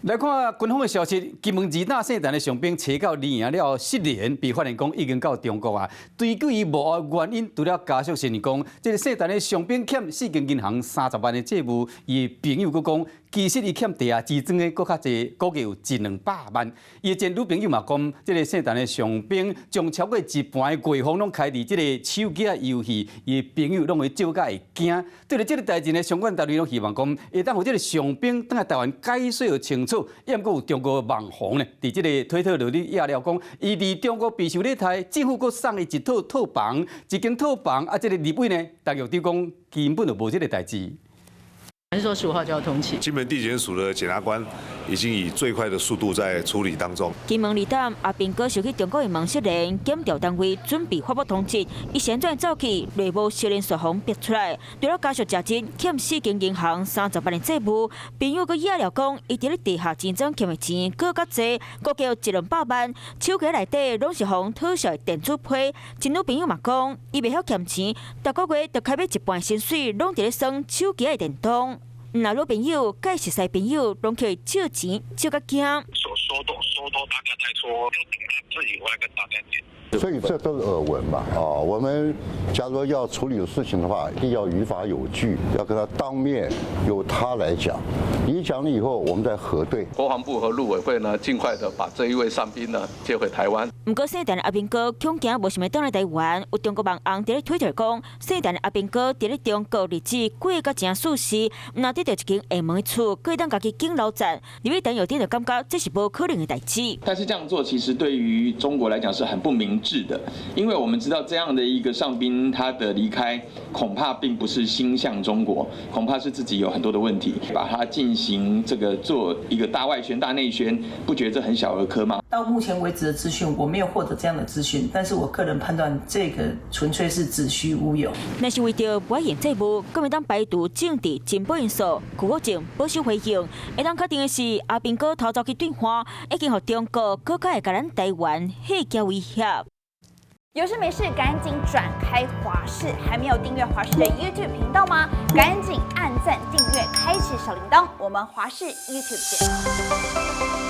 来看军方的消息，金门二大圣诞的上兵找到领了失联，被发现讲已经到中国啊。追究伊无原因，除了家属承认讲，这个圣诞的上兵欠四间银行30万的债务，伊的朋友佫讲，其实伊欠地下资装的佫较济，估计有100-200万。伊的前女朋友嘛讲，这个圣诞的上兵将超过一半的柜方拢开伫这个手机游戏，伊的朋友拢会少甲会惊。对了，这个代志呢，相关单位拢希望讲，会当互这个上兵等来台湾解说清楚。也毋过有中国网红呢，伫即个推特落里压了讲，伊伫中国备受咧台，政府佫送伊一套套房，一间套房啊，即个立委呢，大陆就讲根本就无即个代志。还是说15号就要通缉？金门地检署的检察官已经以最快的速度在处理当中。金门二胆阿兵哥受去中国银行失联，检调单位准备发布通知，伊先转走去，内部失联说谎逼出来，对了家属查证欠4间银行30万的债务，朋友佫压了讲，伊伫咧地下钱庄欠的钱佫较济，估计有100-200万，手机内底拢是互讨小的电子批。前女朋友嘛讲，伊袂晓欠钱，逐个月就开买一半薪水，拢伫咧算手机的电动。那女朋友、介识识朋友，拢去借钱，借甲惊。说多大家再说，就等他自己回来跟大家讲。所以这都是耳闻嘛，我们假如要处理事情的话，一定要于法有据，要跟他当面由他来讲，你讲了以后，我们再核对。国防部和陆委会呢，尽快的把这一位上兵呢接回台湾。不过圣诞的阿兵哥恐惊无想要倒来台湾，有中国网红伫咧推特讲，圣诞的阿兵哥伫咧中国日子过甲真舒适，若得到一间厦门的厝，可以当家己敬老赞，入去等有点就感觉这是无可能的代志。但是这样做其实对于中国来讲是很不明智的，因为我们知道这样的一个上宾他的离开，恐怕并不是心向中国，恐怕是自己有很多的问题，把它进行这个做一个大外宣、大内宣，不觉得这很小儿科吗？到目前为止的资讯，我没有获得这样的资讯，但是我个人判断，这个纯粹是子虚乌有。那是为着不现债务，国民党排除政治进步因素，顾国政保守回应。会当确定的是，阿兵哥逃走去对话，已经互中国更加会甲咱台湾下交威胁。有事没事赶紧转开华视，还没有订阅华视的 YouTube 频道吗？赶紧按赞、订阅、开启小铃铛，我们华视 YouTube 见。